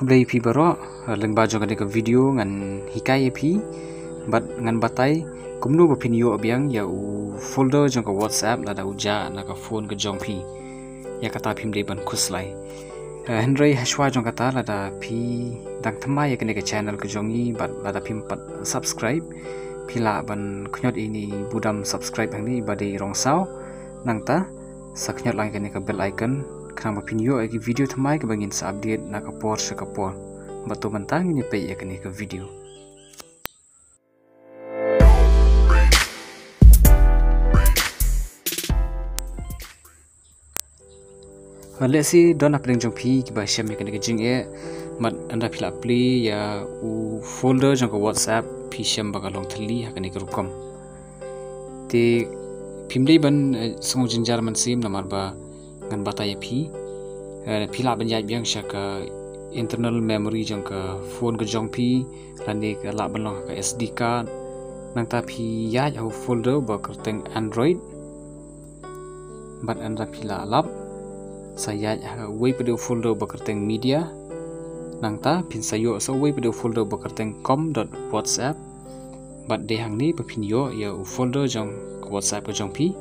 kublai pi baro lengba jong ka video ngan hikai pi bat ngan batai kumnu ba pin yo abiang ya u folder jong ka WhatsApp la da uja na ka phone ka jong pi ya kata phim de ban khuslai Henry hashwa jong kata la da pi dang thama ya kene ka channel ka jongi bat la da phim pat subscribe pila ban khnyot ini budam subscribe hang ni bade rongsau nangta saknyot lang kene ka bell icon khang ba pin yo agi video thamai ka bangin sa update na ka por sa ka por bato bantang ini pe ya kene ka video. Lesi don apling jong pi ki ba syam ya kene ka jing e mat anda pila pli ya u folder jong ka WhatsApp pi syam ba ka long thali ha kene ka rukom te pimdei ban songo jinjar man sim namar ba ngan bataya pi pila ban yai biang sha ka internal memory jong ka phone ka jong pi rani ka la ban long ka SD card nang ta pi yai ho folder ba kerteng Android bat anda pila lap saya wei pada folder ba kerteng media nang ta pin sayo so wei pada folder ba kerteng com.whatsapp bat de hang ni pa pin yo ya folder jong WhatsApp ka jong pi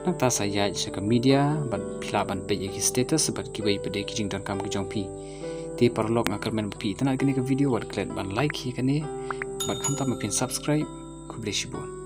nang ta saya sha ka media bat pila ban pe ki status bat ki wei pada ki jing dan kam ki jong pi te parlok ngakar men pi tana kini ka video wat klet ban like hi kane bat kham ta ma pin subscribe ku bless you bon.